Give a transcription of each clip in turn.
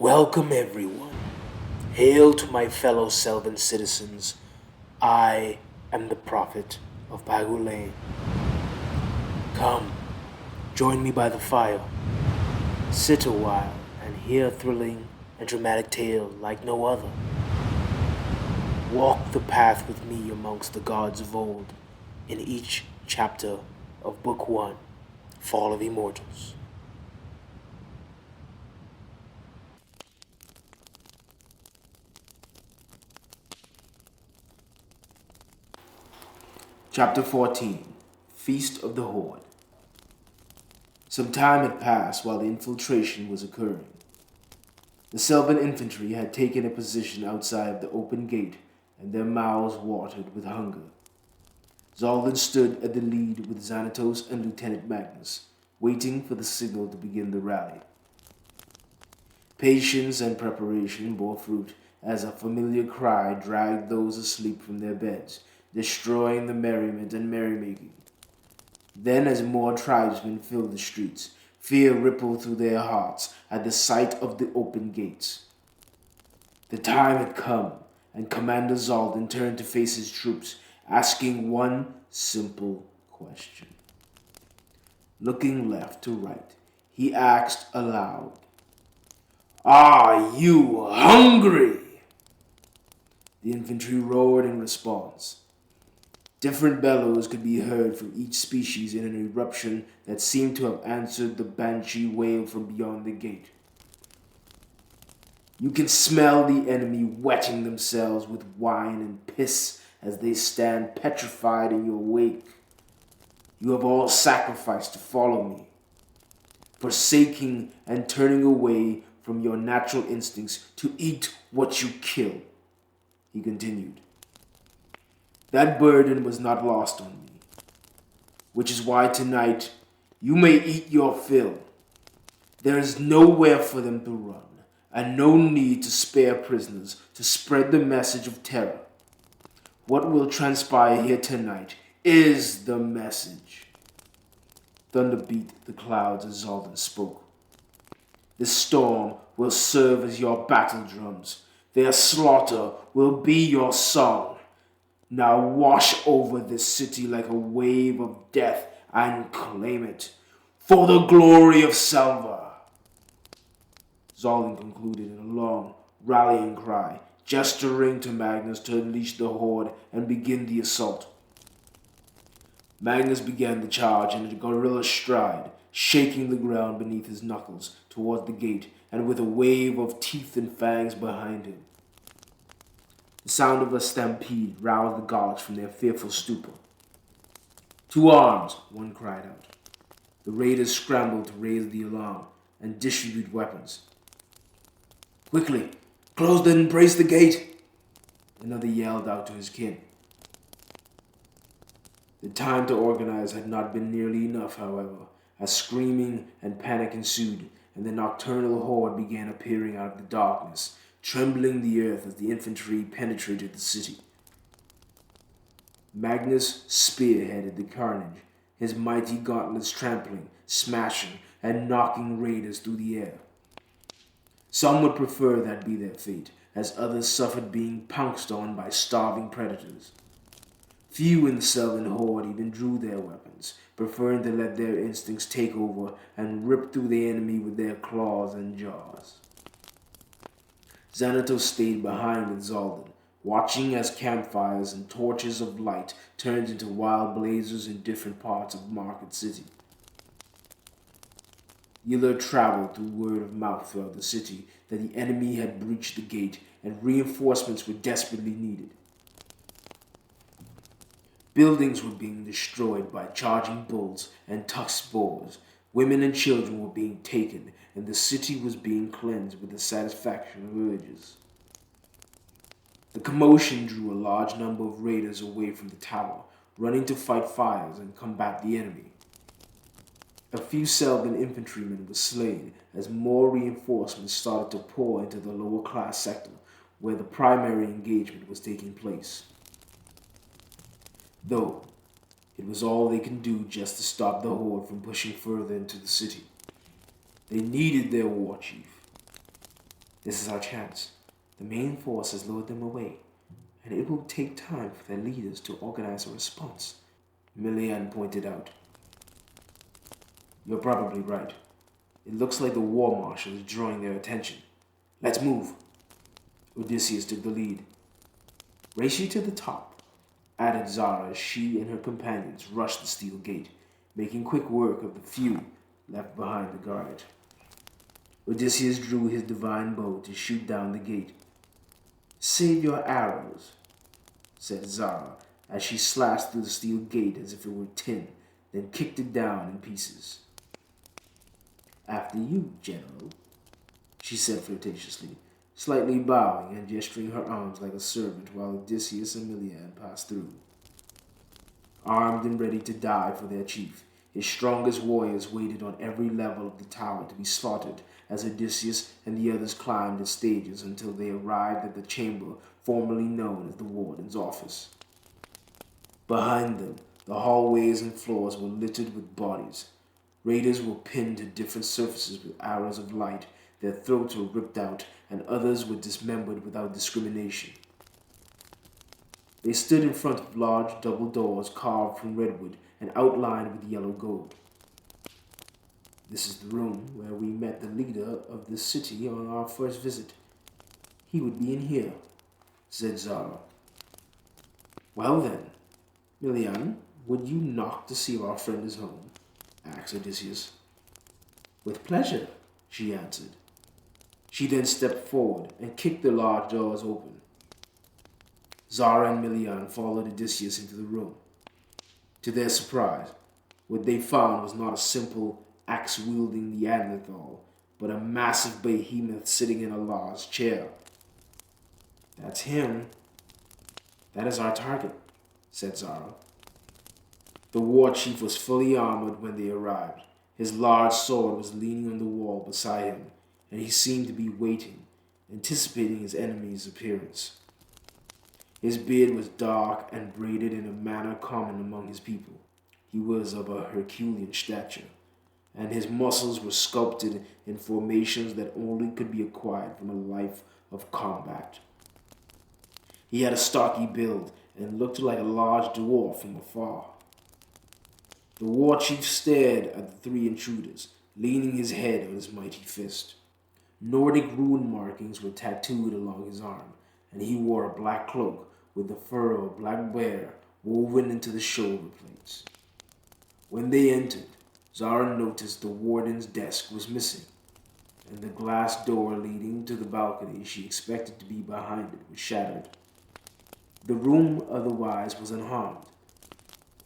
Welcome everyone. Hail to my fellow Selvan citizens. I am the prophet of Pagulane. Come, join me by the fire. Sit a while and hear a thrilling and dramatic tale like no other. Walk the path with me amongst the gods of old in each chapter of Book 1, Fall of Immortals. Chapter 14, Feast of the Horde. Some time had passed while the infiltration was occurring. The Selvan infantry had taken a position outside of the open gate, and their mouths watered with hunger. Zaldin stood at the lead with Xanatos and Lieutenant Magnus, waiting for the signal to begin the rally. Patience and preparation bore fruit as a familiar cry dragged those asleep from their beds, destroying the merriment and merrymaking. Then, as more tribesmen filled the streets, fear rippled through their hearts at the sight of the open gates. The time had come, and Commander Zaldin turned to face his troops, asking one simple question. Looking left to right, he asked aloud, "Are you hungry?" The infantry roared in response. Different bellows could be heard from each species in an eruption that seemed to have answered the banshee wail from beyond the gate. You can smell the enemy wetting themselves with wine and piss as they stand petrified in your wake. You have all sacrificed to follow me, forsaking and turning away from your natural instincts to eat what you kill, he continued. That burden was not lost on me, which is why tonight you may eat your fill. There is nowhere for them to run, and no need to spare prisoners to spread the message of terror. What will transpire here tonight is the message. Thunder beat the clouds as Zaldin spoke. The storm will serve as your battle drums. Their slaughter will be your song. Now wash over this city like a wave of death and claim it, for the glory of Selva. Zaldin concluded in a long, rallying cry, gesturing to Magnus to unleash the horde and begin the assault. Magnus began the charge in a gorilla stride, shaking the ground beneath his knuckles toward the gate and with a wave of teeth and fangs behind him. The sound of a stampede roused the guards from their fearful stupor. "To arms!" one cried out. The raiders scrambled to raise the alarm and distribute weapons. "Quickly, close and brace the gate!" another yelled out to his kin. The time to organize had not been nearly enough, however, as screaming and panic ensued, and the nocturnal horde began appearing out of the darkness, trembling the earth as the infantry penetrated the city. Magnus spearheaded the carnage, his mighty gauntlets trampling, smashing, and knocking raiders through the air. Some would prefer that be their fate, as others suffered being pounced on by starving predators. Few in the Selvan horde even drew their weapons, preferring to let their instincts take over and rip through the enemy with their claws and jaws. Xanatos stayed behind with Zaldin, watching as campfires and torches of light turned into wild blazes in different parts of Market City. The alert traveled through word of mouth throughout the city that the enemy had breached the gate and reinforcements were desperately needed. Buildings were being destroyed by charging bulls and tusked boars. Women and children were being taken, and the city was being cleansed with the satisfaction of urges. The commotion drew a large number of raiders away from the tower, running to fight fires and combat the enemy. A few Selvan infantrymen were slain as more reinforcements started to pour into the lower class sector, where the primary engagement was taking place. Though it was all they could do just to stop the horde from pushing further into the city. They needed their war chief. This is our chance. The main force has lured them away, and it will take time for their leaders to organize a response, Milian pointed out. You're probably right. It looks like the war marshal is drawing their attention. Let's move. Odysseus took the lead. Race you to the top, added Zara as she and her companions rushed the steel gate, making quick work of the few left behind the guard. Odysseus drew his divine bow to shoot down the gate. Save your arrows, said Zara as she slashed through the steel gate as if it were tin, then kicked it down in pieces. After you, General, she said flirtatiously, slightly bowing and gesturing her arms like a servant while Odysseus and Milian passed through. Armed and ready to die for their chief, his strongest warriors waited on every level of the tower to be slaughtered as Odysseus and the others climbed the stages until they arrived at the chamber formerly known as the warden's office. Behind them, the hallways and floors were littered with bodies. Raiders were pinned to different surfaces with arrows of light, their throats were ripped out, and others were dismembered without discrimination. They stood in front of large double doors carved from redwood and outlined with yellow gold. This is the room where we met the leader of this city on our first visit. He would be in here, said Zara. Well then, Milian, would you knock to see if our friend is home? Asked Odysseus. With pleasure, she answered. She then stepped forward and kicked the large doors open. Zara and Milian followed Odysseus into the room. To their surprise, what they found was not a simple axe-wielding Neanderthal, but a massive behemoth sitting in a large chair. That's him. That is our target, said Zara. The war chief was fully armored when they arrived. His large sword was leaning on the wall beside him, and he seemed to be waiting, anticipating his enemy's appearance. His beard was dark and braided in a manner common among his people. He was of a Herculean stature, and his muscles were sculpted in formations that only could be acquired from a life of combat. He had a stocky build and looked like a large dwarf from afar. The war chief stared at the three intruders, leaning his head on his mighty fist. Nordic rune markings were tattooed along his arm, and he wore a black cloak with the fur of a black bear woven into the shoulder plates. When they entered, Zara noticed the warden's desk was missing, and the glass door leading to the balcony she expected to be behind it was shattered. The room otherwise was unharmed.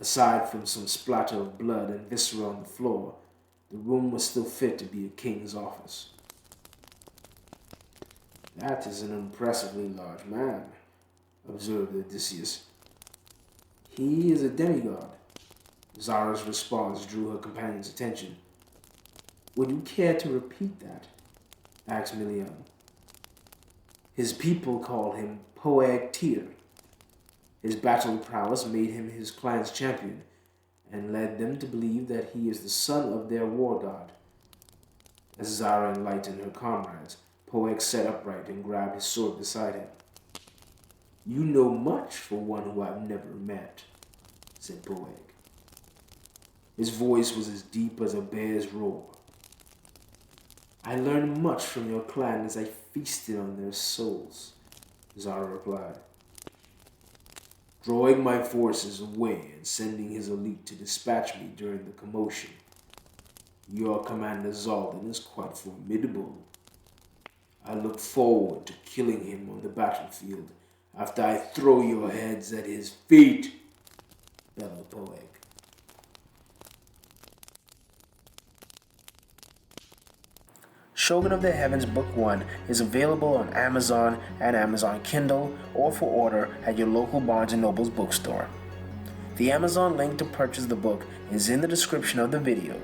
Aside from some splatter of blood and viscera on the floor, the room was still fit to be a king's office. That is an impressively large man, observed Odysseus. He is a demigod. Zara's response drew her companion's attention. Would you care to repeat that? Asked Milian. His people call him Poeg-Tyr. His battle prowess made him his clan's champion, and led them to believe that he is the son of their war god. As Zara enlightened her comrades, Poeg sat upright and grabbed his sword beside him. You know much for one who I've never met, said Poeg. His voice was as deep as a bear's roar. I learned much from your clan as I feasted on their souls, Zara replied. Drawing my forces away and sending his elite to dispatch me during the commotion. Your commander Zaldin is quite formidable. I look forward to killing him on the battlefield after I throw your heads at his feet, bellowed Poeg. Shogun of the Heavens Book 1 is available on Amazon and Amazon Kindle or for order at your local Barnes & Noble's bookstore. The Amazon link to purchase the book is in the description of the video.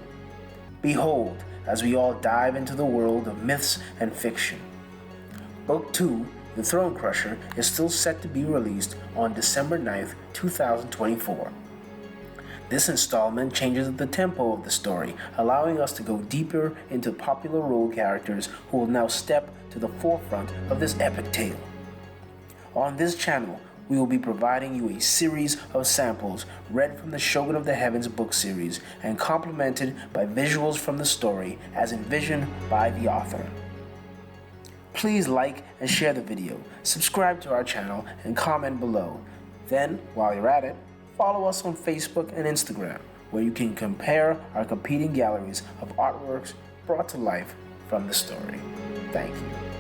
Behold, as we all dive into the world of myths and fiction. Book 2, The Throne Crusher, is still set to be released on December 9th, 2024. This installment changes the tempo of the story, allowing us to go deeper into popular role characters who will now step to the forefront of this epic tale. On this channel, we will be providing you a series of samples read from the Shogun of the Heavens book series and complemented by visuals from the story as envisioned by the author. Please like and share the video, subscribe to our channel, and comment below. Then, while you're at it, follow us on Facebook and Instagram, where you can compare our competing galleries of artworks brought to life from the story. Thank you.